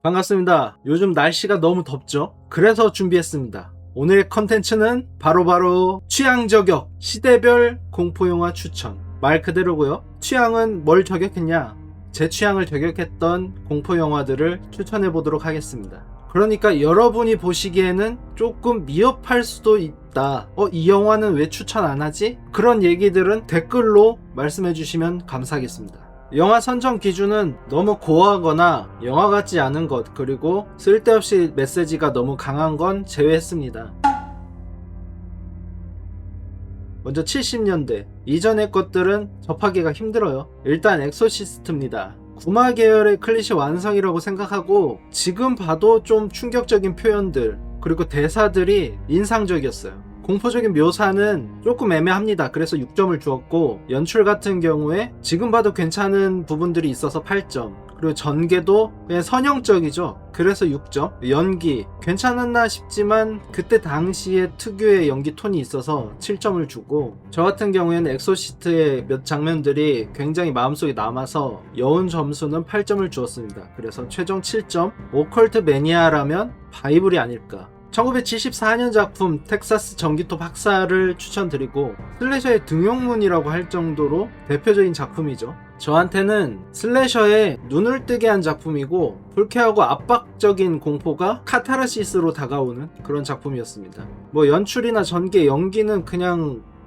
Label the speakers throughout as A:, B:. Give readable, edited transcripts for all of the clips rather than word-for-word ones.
A: 반갑습니다. 요즘 날씨가 너무 덥죠? 그래서 준비했습니다. 오늘의 컨텐츠는 바로 취향 저격 시대별 공포영화 추천. 말 그대로고요. 취향은 뭘 저격했냐? 제 취향을 저격했던 공포영화들을 추천해 보도록 하겠습니다. 그러니까 여러분이 보시기에는 조금 미흡할 수도 있다. 이 영화는 왜 추천 안 하지? 그런 얘기들은 댓글로 말씀해 주시면 감사하겠습니다. 영화 선정 기준은 너무 고하거나 영화 같지 않은 것, 그리고 쓸데없이 메시지가 너무 강한 건 제외했습니다. 먼저 70년대 이전의 것들은 접하기가 힘들어요. 일단 엑소시스트입니다. 구마 계열의 클리셰 완성이라고 생각하고 지금 봐도 좀 충격적인 표현들 그리고 대사들이 인상적이었어요. 공포적인 묘사는 조금 애매합니다. 그래서 6점을 주었고, 연출 같은 경우에 지금 봐도 괜찮은 부분들이 있어서 8점, 그리고 전개도 그냥 선형적이죠. 그래서 6점. 연기 괜찮았나 싶지만 그때 당시에 특유의 연기 톤이 있어서 7점을 주고, 저 같은 경우에는 엑소시스트의 몇 장면들이 굉장히 마음속에 남아서 여운 점수는 8점을 주었습니다. 그래서 최종 7점. 오컬트 매니아라면 바이블이 아닐까. 1974년 작품 텍사스 전기톱 학살을 추천드리고, 슬래셔의 등용문이라고 할 정도로 대표적인 작품이죠. 저한테는 슬래셔의 눈을 뜨게 한 작품이고, 불쾌하고 압박적인 공포가 카타르시스로 다가오는 그런 작품이었습니다. 연출이나 전개, 연기는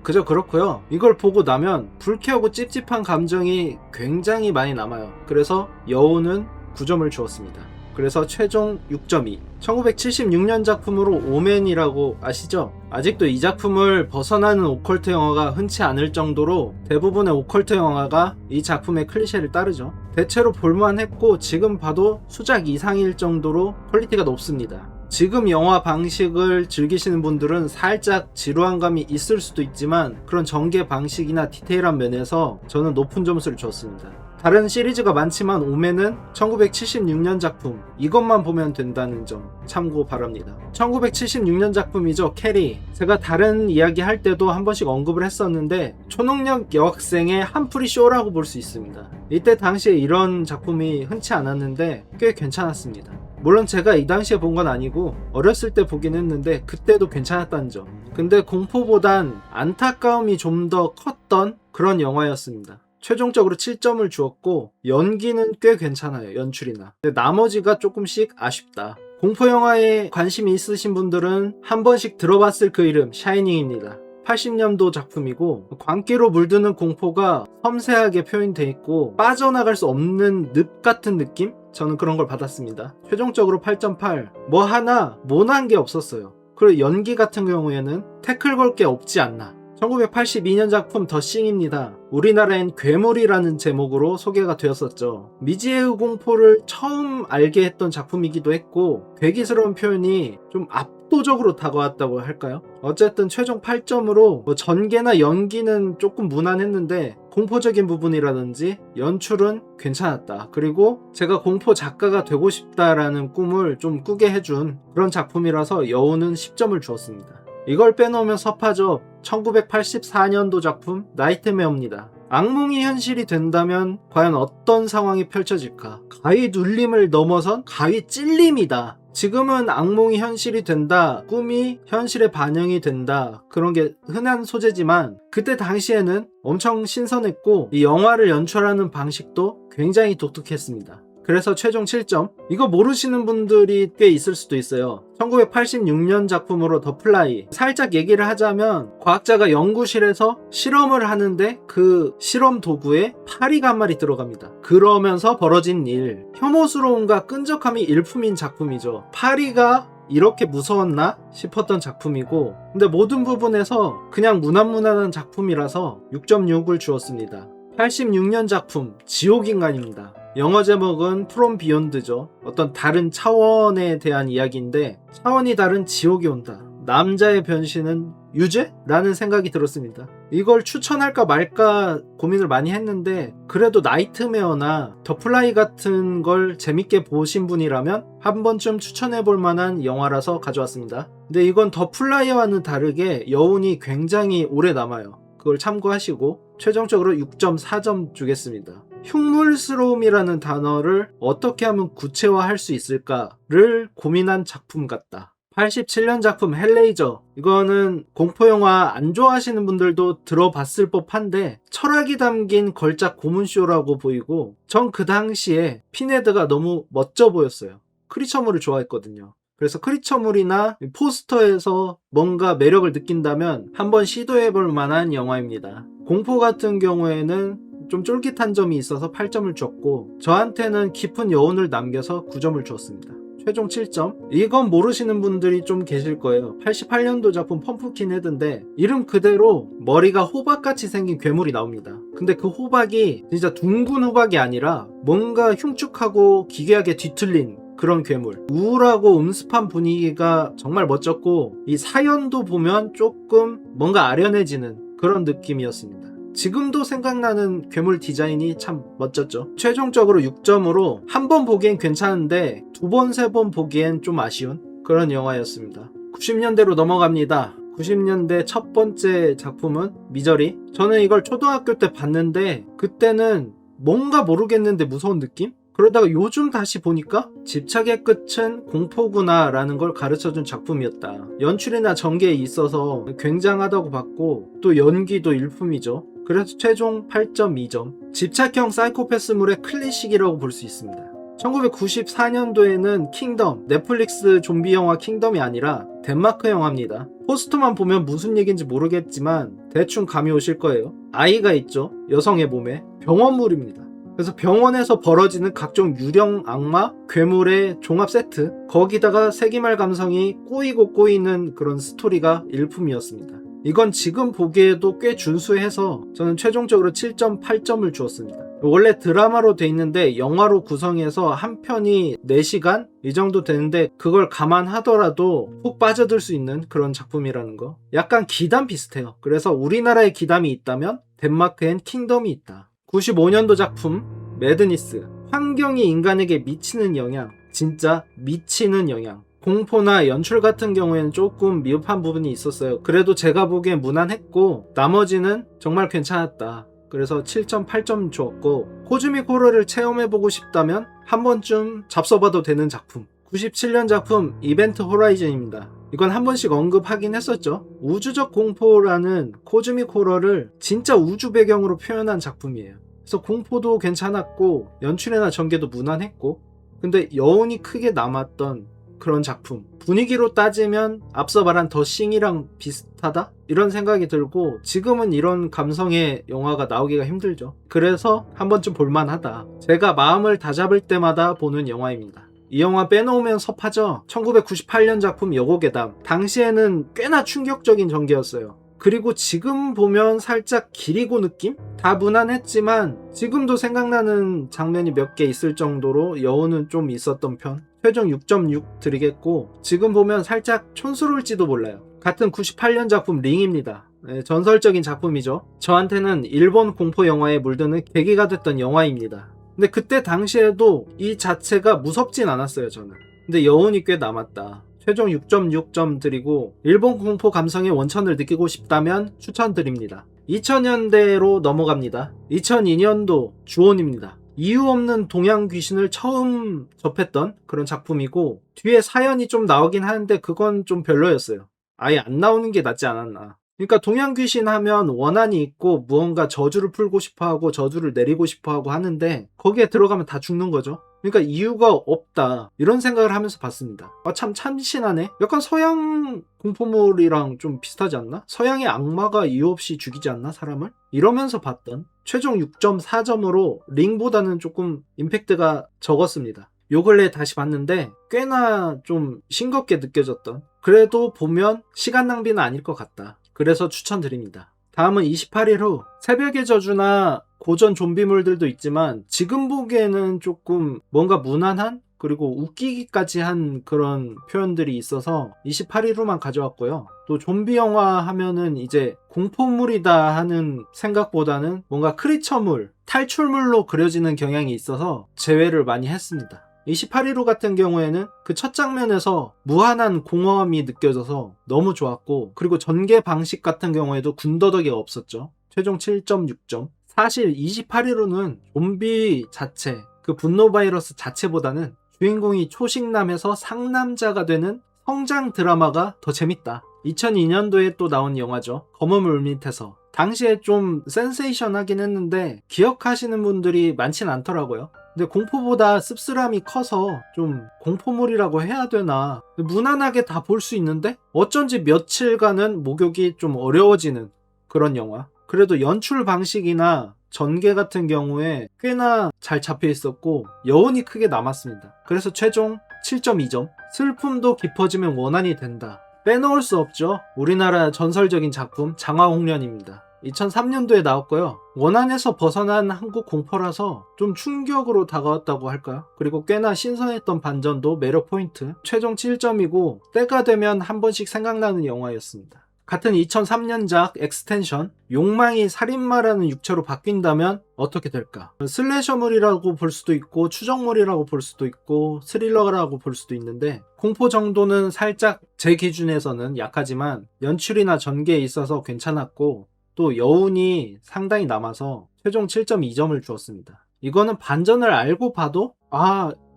A: 그저 그렇고요. 이걸 보고 나면 불쾌하고 찝찝한 감정이 굉장히 많이 남아요. 그래서 여우는 9점을 주었습니다. 그래서 최종 6.2. 1976년 작품으로 오맨이라고 아시죠? 아직도 이 작품을 벗어나는 오컬트 영화가 흔치 않을 정도로 대부분의 오컬트 영화가 이 작품의 클리셰를 따르죠. 대체로 볼만했고 지금 봐도 수작 이상일 정도로 퀄리티가 높습니다. 지금 영화 방식을 즐기시는 분들은 살짝 지루한 감이 있을 수도 있지만 그런 전개 방식이나 디테일한 면에서 저는 높은 점수를 줬습니다. 다른 시리즈가 많지만 오맨은 1976년 작품, 이것만 보면 된다는 점 참고 바랍니다. 1976년 작품이죠. 캐리. 제가 다른 이야기 할 때도 한 번씩 언급을 했었는데 초능력 여학생의 한풀이 쇼라고 볼 수 있습니다. 이때 당시에 이런 작품이 흔치 않았는데 꽤 괜찮았습니다. 물론 제가 이 당시에 본 건 아니고 어렸을 때 보긴 했는데 그때도 괜찮았다는 점. 근데 공포보단 안타까움이 좀 더 컸던 그런 영화였습니다. 최종적으로 7점을 주었고 연기는 꽤 괜찮아요. 연출이나. 근데 나머지가 조금씩 아쉽다. 공포영화에 관심이 있으신 분들은 한 번씩 들어봤을 그 이름 샤이닝입니다. 80년도 작품이고 광기로 물드는 공포가 섬세하게 표현되어 있고 빠져나갈 수 없는 늪 같은 느낌? 저는 그런 걸 받았습니다. 최종적으로 8.8. 하나 모난 게 없었어요. 그리고 연기 같은 경우에는 태클 걸 게 없지 않나. 1982년 작품 더싱입니다. 우리나라엔 괴물이라는 제목으로 소개가 되었었죠. 미지의 공포를 처음 알게 했던 작품이기도 했고 괴기스러운 표현이 좀 압도적으로 다가왔다고 할까요? 어쨌든 최종 8점으로 전개나 연기는 조금 무난했는데 공포적인 부분이라든지 연출은 괜찮았다. 그리고 제가 공포 작가가 되고 싶다라는 꿈을 좀 꾸게 해준 그런 작품이라서 여우는 10점을 주었습니다. 이걸 빼놓으면 섭하죠. 1984년도 작품 나이트메어입니다. 악몽이 현실이 된다면 과연 어떤 상황이 펼쳐질까? 가위 눌림을 넘어선 가위 찔림이다. 지금은 악몽이 현실이 된다, 꿈이 현실에 반영이 된다, 그런 게 흔한 소재지만 그때 당시에는 엄청 신선했고 이 영화를 연출하는 방식도 굉장히 독특했습니다. 그래서 최종 7점. 이거 모르시는 분들이 꽤 있을 수도 있어요. 1986년 작품으로 더 플라이. 살짝 얘기를 하자면 과학자가 연구실에서 실험을 하는데 그 실험 도구에 파리가 한 마리 들어갑니다. 그러면서 벌어진 일. 혐오스러움과 끈적함이 일품인 작품이죠. 파리가 이렇게 무서웠나 싶었던 작품이고 근데 모든 부분에서 그냥 무난무난한 작품이라서 6.6을 주었습니다. 86년 작품 지옥인간입니다. 영어 제목은 프롬 비욘드죠. 어떤 다른 차원에 대한 이야기인데 차원이 다른 지옥이 온다. 남자의 변신은 유죄? 라는 생각이 들었습니다. 이걸 추천할까 말까 고민을 많이 했는데 그래도 나이트메어나 더 플라이 같은 걸 재밌게 보신 분이라면 한 번쯤 추천해볼 만한 영화라서 가져왔습니다. 근데 이건 더 플라이와는 다르게 여운이 굉장히 오래 남아요. 그걸 참고하시고 최종적으로 6.4점 주겠습니다. 흉물스러움이라는 단어를 어떻게 하면 구체화할 수 있을까를 고민한 작품 같다. 87년 작품 헬레이저. 이거는 공포영화 안 좋아하시는 분들도 들어봤을 법한데 철학이 담긴 걸작 고문쇼라고 보이고, 전 그 당시에 피네드가 너무 멋져 보였어요. 크리처물을 좋아했거든요. 그래서 크리처물이나 포스터에서 뭔가 매력을 느낀다면 한번 시도해볼 만한 영화입니다. 공포 같은 경우에는 좀 쫄깃한 점이 있어서 8점을 줬고, 저한테는 깊은 여운을 남겨서 9점을 주었습니다. 최종 7점. 이건 모르시는 분들이 좀 계실 거예요. 88년도 작품 펌프킨 헤드인데 이름 그대로 머리가 호박같이 생긴 괴물이 나옵니다. 근데 그 호박이 진짜 둥근 호박이 아니라 뭔가 흉측하고 기괴하게 뒤틀린 그런 괴물. 우울하고 음습한 분위기가 정말 멋졌고, 이 사연도 보면 조금 뭔가 아련해지는 그런 느낌이었습니다. 지금도 생각나는 괴물 디자인이 참 멋졌죠. 최종적으로 6점으로 한 번 보기엔 괜찮은데 두 번, 세 번 보기엔 좀 아쉬운 그런 영화였습니다. 90년대로 넘어갑니다. 90년대 첫 번째 작품은 미저리. 저는 이걸 초등학교 때 봤는데 그때는 뭔가 모르겠는데 무서운 느낌? 그러다가 요즘 다시 보니까 집착의 끝은 공포구나 라는 걸 가르쳐준 작품이었다. 연출이나 전개에 있어서 굉장하다고 봤고, 또 연기도 일품이죠. 그래서 최종 8.2점. 집착형 사이코패스물의 클래식이라고 볼 수 있습니다. 1994년도에는 킹덤, 넷플릭스 좀비 영화 킹덤이 아니라 덴마크 영화입니다. 포스터만 보면 무슨 얘기인지 모르겠지만 대충 감이 오실 거예요. 아이가 있죠. 여성의 몸에. 병원물입니다. 그래서 병원에서 벌어지는 각종 유령, 악마, 괴물의 종합 세트, 거기다가 세기말 감성이 꼬이고 꼬이는 그런 스토리가 일품이었습니다. 이건 지금 보기에도 꽤 준수해서 저는 최종적으로 7.8점을 주었습니다. 원래 드라마로 돼 있는데 영화로 구성해서 한 편이 4시간? 이 정도 되는데 그걸 감안하더라도 푹 빠져들 수 있는 그런 작품이라는 거. 약간 기담 비슷해요. 그래서 우리나라에 기담이 있다면 덴마크엔 킹덤이 있다. 95년도 작품 매드니스. 환경이 인간에게 미치는 영향, 진짜 미치는 영향. 공포나 연출 같은 경우에는 조금 미흡한 부분이 있었어요. 그래도 제가 보기엔 무난했고 나머지는 정말 괜찮았다. 그래서 7.8점 주었고, 코즈믹 호러를 체험해보고 싶다면 한 번쯤 잡숴봐도 되는 작품. 97년 작품 이벤트 호라이즌입니다. 이건 한 번씩 언급하긴 했었죠. 우주적 공포라는 코즈믹 호러를 진짜 우주 배경으로 표현한 작품이에요. 그래서 공포도 괜찮았고 연출이나 전개도 무난했고, 근데 여운이 크게 남았던 그런 작품. 분위기로 따지면 앞서 말한 더 싱이랑 비슷하다? 이런 생각이 들고, 지금은 이런 감성의 영화가 나오기가 힘들죠. 그래서 한 번쯤 볼만하다. 제가 마음을 다잡을 때마다 보는 영화입니다. 이 영화 빼놓으면 섭하죠. 1998년 작품 여고괴담. 당시에는 꽤나 충격적인 전개였어요. 그리고 지금 보면 살짝 기리고 느낌? 다 무난했지만 지금도 생각나는 장면이 몇 개 있을 정도로 여운은 좀 있었던 편. 최종 6.6 드리겠고, 지금 보면 살짝 촌스러울지도 몰라요. 같은 98년 작품 링입니다. 네, 전설적인 작품이죠. 저한테는 일본 공포 영화에 물드는 계기가 됐던 영화입니다. 근데 그때 당시에도 이 자체가 무섭진 않았어요, 저는. 근데 여운이 꽤 남았다. 최종 6.6점 드리고, 일본 공포 감성의 원천을 느끼고 싶다면 추천드립니다. 2000년대로 넘어갑니다. 2002년도 주온입니다. 이유 없는 동양 귀신을 처음 접했던 그런 작품이고, 뒤에 사연이 좀 나오긴 하는데 그건 좀 별로였어요. 아예 안 나오는 게 낫지 않았나. 그러니까 동양 귀신 하면 원한이 있고 무언가 저주를 풀고 싶어하고 저주를 내리고 싶어하고 하는데 거기에 들어가면 다 죽는 거죠. 그러니까 이유가 없다, 이런 생각을 하면서 봤습니다. 참 참신하네. 약간 서양 공포물이랑 좀 비슷하지 않나? 서양의 악마가 이유 없이 죽이지 않나, 사람을? 이러면서 봤던 최종 6.4점으로 링보다는 조금 임팩트가 적었습니다. 요 근래 다시 봤는데 꽤나 좀 싱겁게 느껴졌던, 그래도 보면 시간 낭비는 아닐 것 같다. 그래서 추천드립니다. 다음은 28일 후. 새벽의 저주나 고전 좀비물들도 있지만 지금 보기에는 조금 뭔가 무난한, 그리고 웃기기까지 한 그런 표현들이 있어서 28일 후만 가져왔고요. 또 좀비 영화 하면은 이제 공포물이다 하는 생각보다는 뭔가 크리처물, 탈출물로 그려지는 경향이 있어서 제외를 많이 했습니다. 28일 후 같은 경우에는 그 첫 장면에서 무한한 공허함이 느껴져서 너무 좋았고, 그리고 전개 방식 같은 경우에도 군더더기가 없었죠. 최종 7.6점. 사실 28위로는 좀비 자체, 그 분노 바이러스 자체보다는 주인공이 초식남에서 상남자가 되는 성장 드라마가 더 재밌다. 2002년도에 또 나온 영화죠. 검은 물밑에서. 당시에 좀 센세이션하긴 했는데 기억하시는 분들이 많진 않더라고요. 근데 공포보다 씁쓸함이 커서 좀 공포물이라고 해야 되나, 무난하게 다 볼 수 있는데 어쩐지 며칠간은 목욕이 좀 어려워지는 그런 영화. 그래도 연출 방식이나 전개 같은 경우에 꽤나 잘 잡혀 있었고 여운이 크게 남았습니다. 그래서 최종 7.2점. 슬픔도 깊어지면 원한이 된다. 빼놓을 수 없죠. 우리나라 전설적인 작품 장화홍련입니다. 2003년도에 나왔고요. 원한에서 벗어난 한국 공포라서 좀 충격으로 다가왔다고 할까요? 그리고 꽤나 신선했던 반전도 매력 포인트. 최종 7점이고 때가 되면 한 번씩 생각나는 영화였습니다. 같은 2003년작 엑스텐션, 욕망이 살인마라는 육체로 바뀐다면 어떻게 될까? 슬래셔물이라고 볼 수도 있고 추정물이라고 볼 수도 있고 스릴러라고 볼 수도 있는데 공포 정도는 살짝 제 기준에서는 약하지만 연출이나 전개에 있어서 괜찮았고 또 여운이 상당히 남아서 최종 7.2점을 주었습니다. 이거는 반전을 알고 봐도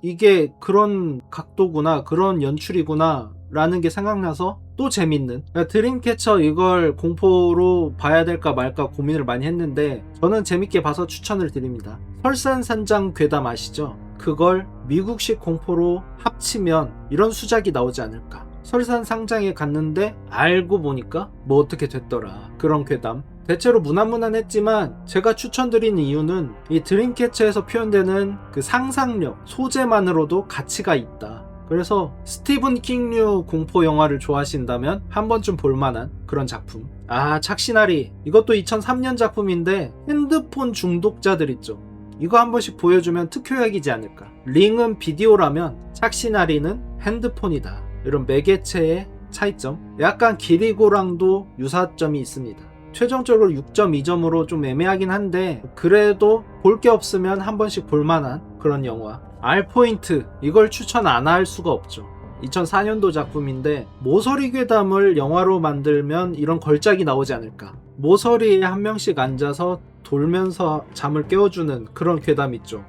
A: 이게 그런 각도구나, 그런 연출이구나 라는 게 생각나서 또 재밌는, 드림캐쳐 이걸 공포로 봐야 될까 말까 고민을 많이 했는데 저는 재밌게 봐서 추천을 드립니다. 설산산장 괴담 아시죠? 그걸 미국식 공포로 합치면 이런 수작이 나오지 않을까. 설산상장에 갔는데 알고 보니까 뭐 어떻게 됐더라, 그런 괴담. 대체로 무난무난했지만 제가 추천드리는 이유는 이 드림캐쳐에서 표현되는 그 상상력, 소재만으로도 가치가 있다. 그래서 스티븐 킹류 공포 영화를 좋아하신다면 한 번쯤 볼만한 그런 작품. 착시나리, 이것도 2003년 작품인데 핸드폰 중독자들 있죠. 이거 한 번씩 보여주면 특효약이지 않을까. 링은 비디오라면 착시나리는 핸드폰이다. 이런 매개체의 차이점. 약간 기리고랑도 유사점이 있습니다. 최종적으로 6.2점으로 좀 애매하긴 한데 그래도 볼 게 없으면 한 번씩 볼만한 그런 영화. R포인트, 이걸 추천 안 할 수가 없죠. 2004년도 작품인데 모서리 괴담을 영화로 만들면 이런 걸작이 나오지 않을까. 모서리에 한 명씩 앉아서 돌면서 잠을 깨워주는 그런 괴담 있죠.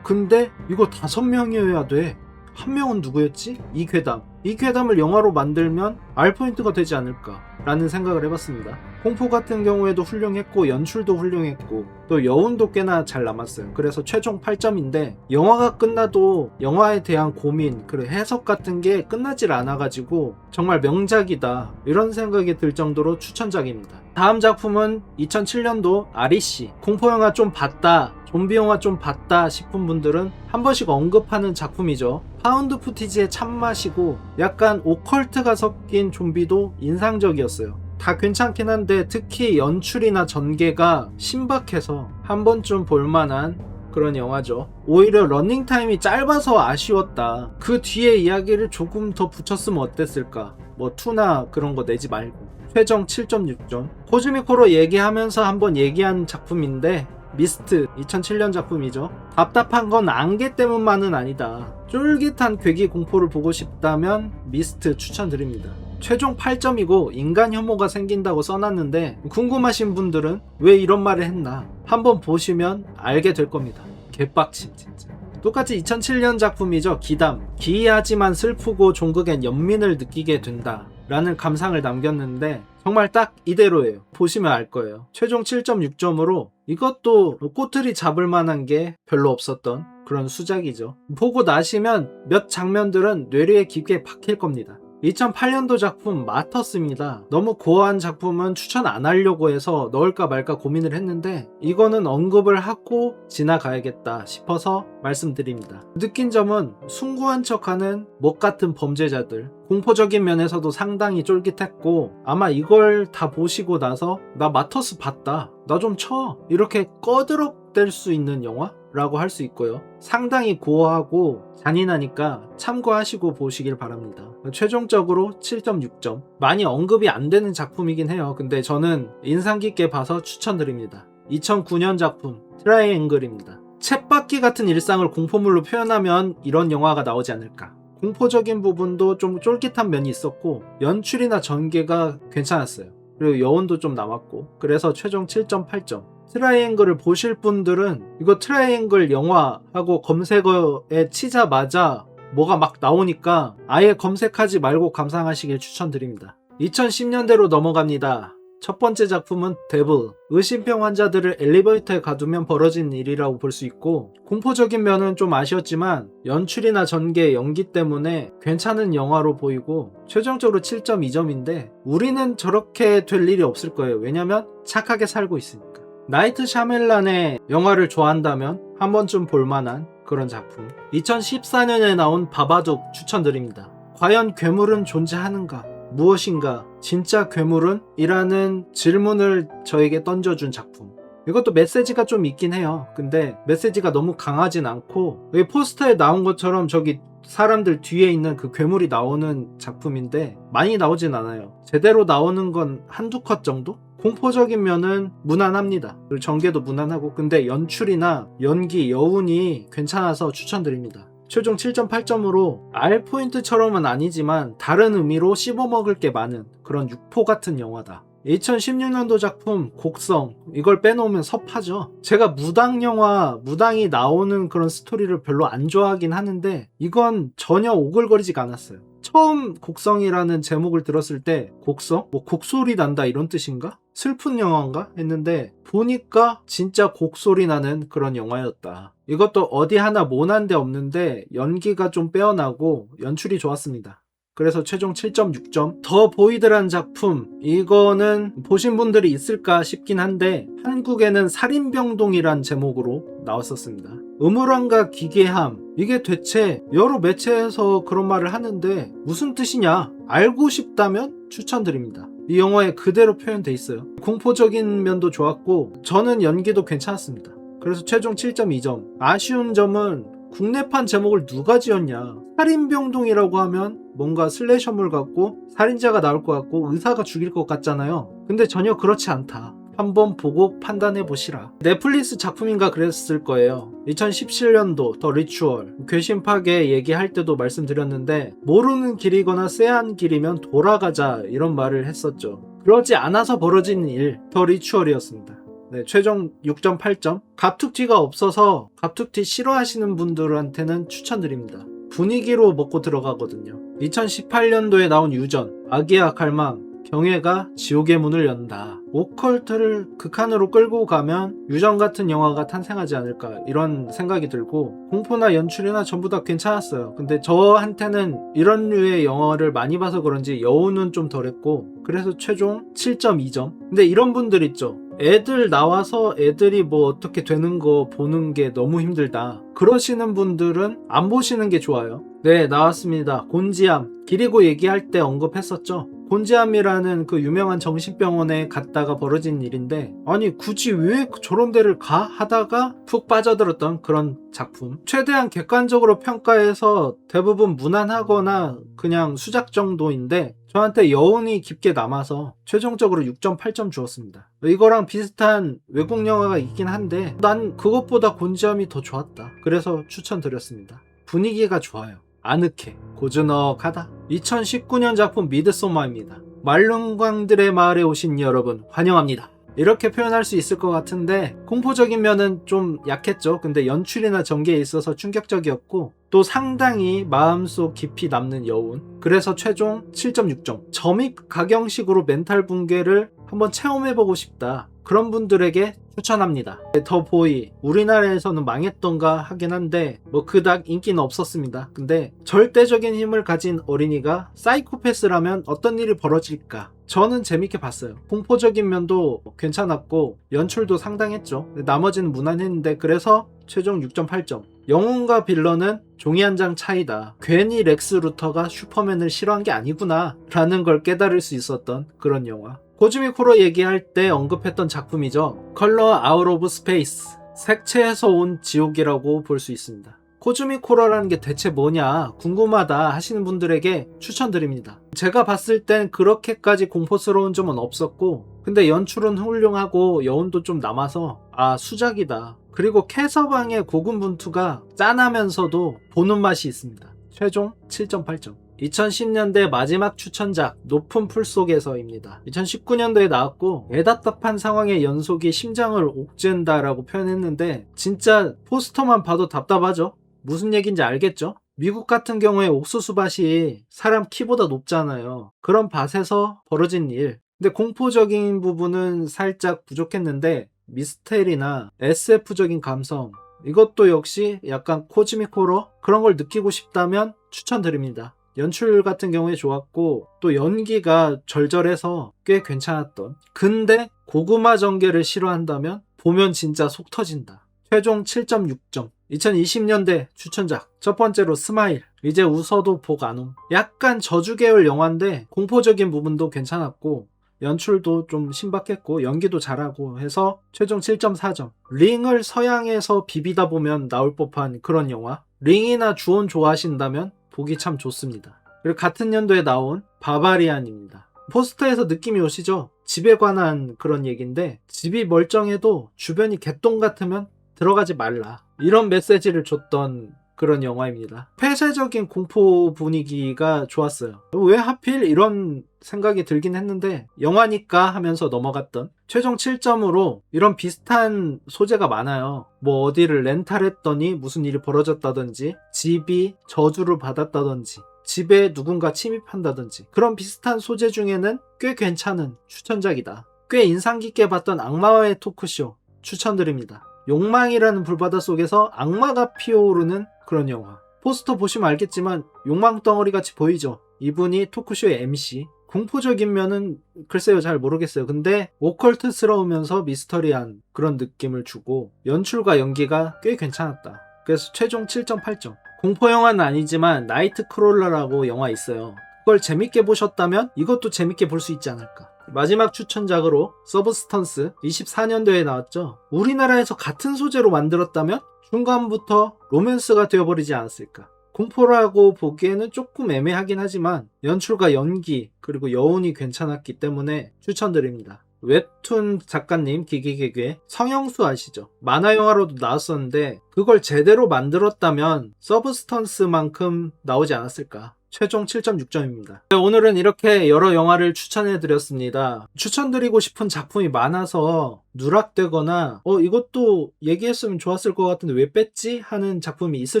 A: 근데 이거 5명이어야 돼. 한 명은 누구였지? 이 괴담을 영화로 만들면 R포인트가 되지 않을까 라는 생각을 해봤습니다. 공포 같은 경우에도 훌륭했고 연출도 훌륭했고 또 여운도 꽤나 잘 남았어요. 그래서 최종 8점인데 영화가 끝나도 영화에 대한 고민, 그리고 해석 같은 게 끝나질 않아가지고 정말 명작이다 이런 생각이 들 정도로 추천작입니다. 다음 작품은 2007년도 아리씨. 공포영화 좀 봤다, 좀비 영화 좀 봤다 싶은 분들은 한 번씩 언급하는 작품이죠. 파운드 푸티지의 참맛이고 약간 오컬트가 섞인 좀비도 인상적이었어요. 다 괜찮긴 한데 특히 연출이나 전개가 신박해서 한 번쯤 볼만한 그런 영화죠. 오히려 러닝타임이 짧아서 아쉬웠다. 그 뒤에 이야기를 조금 더 붙였으면 어땠을까. 뭐 2나 그런 거 내지 말고. 최종 7.6점. 코즈미코로 얘기하면서 한번 얘기한 작품인데 미스트, 2007년 작품이죠. 답답한 건 안개 때문만은 아니다. 쫄깃한 괴기 공포를 보고 싶다면 미스트 추천드립니다. 최종 8점이고 인간 혐오가 생긴다고 써놨는데 궁금하신 분들은 왜 이런 말을 했나 한번 보시면 알게 될 겁니다. 개빡침 진짜. 똑같이 2007년 작품이죠. 기담. 기이하지만 슬프고 종극엔 연민을 느끼게 된다 라는 감상을 남겼는데 정말 딱 이대로예요. 보시면 알 거예요. 최종 7.6점으로 이것도 꼬투리 잡을 만한 게 별로 없었던 그런 수작이죠. 보고 나시면 몇 장면들은 뇌리에 깊게 박힐 겁니다. 2008년도 작품 마터스입니다. 너무 고어한 작품은 추천 안 하려고 해서 넣을까 말까 고민을 했는데 이거는 언급을 하고 지나가야겠다 싶어서 말씀드립니다. 느낀 점은 숭고한 척하는 먹같은 범죄자들, 공포적인 면에서도 상당히 쫄깃했고 아마 이걸 다 보시고 나서 나 마터스 봤다, 나 좀 쳐, 이렇게 꺼드럭댈 수 있는 영화? 라고 할 수 있고요. 상당히 고어하고 잔인하니까 참고하시고 보시길 바랍니다. 최종적으로 7.6점. 많이 언급이 안 되는 작품이긴 해요. 근데 저는 인상 깊게 봐서 추천드립니다. 2009년 작품 트라이앵글입니다. 쳇바퀴 같은 일상을 공포물로 표현하면 이런 영화가 나오지 않을까. 공포적인 부분도 좀 쫄깃한 면이 있었고 연출이나 전개가 괜찮았어요. 그리고 여운도 좀 남았고 그래서 최종 7.8점. 트라이앵글을 보실 분들은 이거 트라이앵글 영화하고 검색어에 치자마자 뭐가 막 나오니까 아예 검색하지 말고 감상하시길 추천드립니다. 2010년대로 넘어갑니다. 첫 번째 작품은 데블. 의심병 환자들을 엘리베이터에 가두면 벌어진 일이라고 볼 수 있고, 공포적인 면은 좀 아쉬웠지만 연출이나 전개, 연기 때문에 괜찮은 영화로 보이고 최종적으로 7.2점인데 우리는 저렇게 될 일이 없을 거예요. 왜냐면 착하게 살고 있으니까. 나이트 샤멜란의 영화를 좋아한다면 한 번쯤 볼만한 그런 작품. 2014년에 나온 바바둑 추천드립니다. 과연 괴물은 존재하는가? 무엇인가? 진짜 괴물은? 이라는 질문을 저에게 던져준 작품. 이것도 메시지가 좀 있긴 해요. 근데 메시지가 너무 강하진 않고, 여기 포스터에 나온 것처럼 저기 사람들 뒤에 있는 그 괴물이 나오는 작품인데 많이 나오진 않아요. 제대로 나오는 건 한두 컷 정도? 공포적인 면은 무난합니다. 그리고 전개도 무난하고, 근데 연출이나 연기, 여운이 괜찮아서 추천드립니다. 최종 7.8점으로 R포인트처럼은 아니지만 다른 의미로 씹어먹을 게 많은 그런 육포 같은 영화다. 2016년도 작품 곡성, 이걸 빼놓으면 섭하죠. 제가 무당 영화, 무당이 나오는 그런 스토리를 별로 안 좋아하긴 하는데 이건 전혀 오글거리지가 않았어요. 처음 곡성이라는 제목을 들었을 때 곡성? 뭐 곡소리 난다 이런 뜻인가? 슬픈 영화인가? 했는데 보니까 진짜 곡소리 나는 그런 영화였다. 이것도 어디 하나 모난 데 없는데 연기가 좀 빼어나고 연출이 좋았습니다. 그래서 최종 7.6점. 더 보이드란 작품, 이거는 보신 분들이 있을까 싶긴 한데 한국에는 살인병동이란 제목으로 나왔었습니다. 음울함과 기괴함, 이게 대체 여러 매체에서 그런 말을 하는데 무슨 뜻이냐? 알고 싶다면 추천드립니다. 이 영화에 그대로 표현돼 있어요. 공포적인 면도 좋았고 저는 연기도 괜찮았습니다. 그래서 최종 7.2점. 아쉬운 점은 국내판 제목을 누가 지었냐? 살인병동이라고 하면 뭔가 슬래셔물 같고 살인자가 나올 것 같고 의사가 죽일 것 같잖아요. 근데 전혀 그렇지 않다. 한번 보고 판단해 보시라. 넷플릭스 작품인가 그랬을 거예요. 2017년도 더 리추얼, 괴신 파괴 얘기할 때도 말씀드렸는데 모르는 길이거나 쎄한 길이면 돌아가자 이런 말을 했었죠. 그러지 않아서 벌어진 일, 더 리추얼이었습니다. 네, 최종 6.8점. 갑툭튀가 없어서 갑툭튀 싫어하시는 분들한테는 추천드립니다. 분위기로 먹고 들어가거든요. 2018년도에 나온 유전, 아기야 갈망, 경애가 지옥의 문을 연다. 오컬트를 극한으로 끌고 가면 유전 같은 영화가 탄생하지 않을까 이런 생각이 들고, 공포나 연출이나 전부 다 괜찮았어요. 근데 저한테는 이런 류의 영화를 많이 봐서 그런지 여운은 좀 덜했고, 그래서 최종 7.2점. 근데 이런 분들 있죠. 애들 나와서 애들이 뭐 어떻게 되는 거 보는 게 너무 힘들다, 그러시는 분들은 안 보시는 게 좋아요. 네, 나왔습니다. 곤지암. 기리고 얘기할 때 언급했었죠. 곤지암이라는 그 유명한 정신병원에 갔다가 벌어진 일인데, 아니 굳이 왜 저런 데를 가? 하다가 푹 빠져들었던 그런 작품. 최대한 객관적으로 평가해서 대부분 무난하거나 그냥 수작 정도인데 저한테 여운이 깊게 남아서 최종적으로 6.8점 주었습니다. 이거랑 비슷한 외국 영화가 있긴 한데 난 그것보다 곤지암이 더 좋았다. 그래서 추천드렸습니다. 분위기가 좋아요. 아늑해, 고즈넉하다. 2019년 작품 미드소마입니다. 말룬광들의 마을에 오신 여러분 환영합니다. 이렇게 표현할 수 있을 것 같은데 공포적인 면은 좀 약했죠. 근데 연출이나 전개에 있어서 충격적이었고 또 상당히 마음속 깊이 남는 여운. 그래서 최종 7.6점. 점입 가경식으로 멘탈 붕괴를 한번 체험해보고 싶다, 그런 분들에게 추천합니다. 더 보이, 우리나라에서는 망했던가 하긴 한데 뭐 그닥 인기는 없었습니다. 근데 절대적인 힘을 가진 어린이가 사이코패스라면 어떤 일이 벌어질까? 저는 재밌게 봤어요. 공포적인 면도 괜찮았고 연출도 상당했죠. 나머지는 무난했는데 그래서 최종 6.8점. 영웅과 빌런은 종이 한 장 차이다. 괜히 렉스 루터가 슈퍼맨을 싫어한 게 아니구나 라는 걸 깨달을 수 있었던 그런 영화. 코즈믹 호러 얘기할 때 언급했던 작품이죠. 컬러 아웃 오브 스페이스. 색채에서 온 지옥이라고 볼 수 있습니다. 코즈믹 호러라는 게 대체 뭐냐 궁금하다 하시는 분들에게 추천드립니다. 제가 봤을 땐 그렇게까지 공포스러운 점은 없었고, 근데 연출은 훌륭하고 여운도 좀 남아서 아, 수작이다. 그리고 캐서방의 고군분투가 짠하면서도 보는 맛이 있습니다. 최종 7.8점. 2010년대 마지막 추천작 높은 풀 속에서입니다. 2019년도에 나왔고 애답답한 상황의 연속이 심장을 옥죄는다라고 표현했는데 진짜 포스터만 봐도 답답하죠? 무슨 얘기인지 알겠죠? 미국 같은 경우에 옥수수밭이 사람 키보다 높잖아요. 그런 밭에서 벌어진 일. 근데 공포적인 부분은 살짝 부족했는데 미스테리나 SF적인 감성, 이것도 역시 약간 코즈믹 호러 그런 걸 느끼고 싶다면 추천드립니다. 연출 같은 경우에 좋았고 또 연기가 절절해서 꽤 괜찮았던, 근데 고구마 전개를 싫어한다면 보면 진짜 속 터진다. 최종 7.6점. 2020년대 추천작 첫 번째로 스마일. 이제 웃어도 복 안 옴. 약간 저주 계열 영화인데 공포적인 부분도 괜찮았고 연출도 좀 신박했고 연기도 잘하고 해서 최종 7.4점. 링을 서양에서 비비다 보면 나올 법한 그런 영화. 링이나 주온 좋아하신다면 보기 참 좋습니다. 그리고 같은 연도에 나온 바바리안입니다. 포스터에서 느낌이 오시죠? 집에 관한 그런 얘기인데 집이 멀쩡해도 주변이 개똥 같으면 들어가지 말라, 이런 메시지를 줬던 그런 영화입니다. 폐쇄적인 공포 분위기가 좋았어요. 왜 하필 이런 생각이 들긴 했는데 영화니까 하면서 넘어갔던, 최종 7점으로 이런 비슷한 소재가 많아요. 뭐 어디를 렌탈했더니 무슨 일이 벌어졌다든지, 집이 저주를 받았다든지, 집에 누군가 침입한다든지, 그런 비슷한 소재 중에는 꽤 괜찮은 추천작이다. 꽤 인상 깊게 봤던 악마와의 토크쇼 추천드립니다. 욕망이라는 불바다 속에서 악마가 피어오르는 그런 영화. 포스터 보시면 알겠지만 욕망덩어리 같이 보이죠? 이분이 토크쇼의 MC. 공포적인 면은 글쎄요 잘 모르겠어요. 근데 오컬트스러우면서 미스터리한 그런 느낌을 주고 연출과 연기가 꽤 괜찮았다. 그래서 최종 7.8점. 공포영화는 아니지만 나이트크롤러라고 영화 있어요. 그걸 재밌게 보셨다면 이것도 재밌게 볼 수 있지 않을까. 마지막 추천작으로 서브스턴스 24년도에 나왔죠. 우리나라에서 같은 소재로 만들었다면 중간부터 로맨스가 되어버리지 않았을까. 공포라고 보기에는 조금 애매하긴 하지만 연출과 연기 그리고 여운이 괜찮았기 때문에 추천드립니다. 웹툰 작가님 기기개괴 성형수 아시죠? 만화 영화로도 나왔었는데 그걸 제대로 만들었다면 서브스턴스만큼 나오지 않았을까. 최종 7.6점입니다. 오늘은 이렇게 여러 영화를 추천해드렸습니다. 추천드리고 싶은 작품이 많아서 누락되거나 이것도 얘기했으면 좋았을 것 같은데 왜 뺐지? 하는 작품이 있을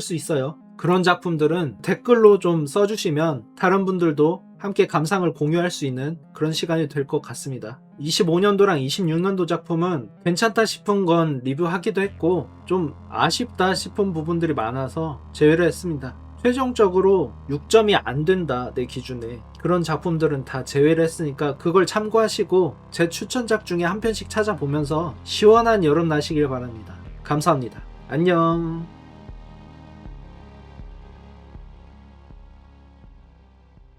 A: 수 있어요. 그런 작품들은 댓글로 좀 써주시면 다른 분들도 함께 감상을 공유할 수 있는 그런 시간이 될 것 같습니다. 25년도랑 26년도 작품은 괜찮다 싶은 건 리뷰하기도 했고 좀 아쉽다 싶은 부분들이 많아서 제외를 했습니다. 최종적으로 6점이 안 된다 내 기준에, 그런 작품들은 다 제외를 했으니까 그걸 참고하시고 제 추천작 중에 한 편씩 찾아보면서 시원한 여름 나시길 바랍니다. 감사합니다. 안녕.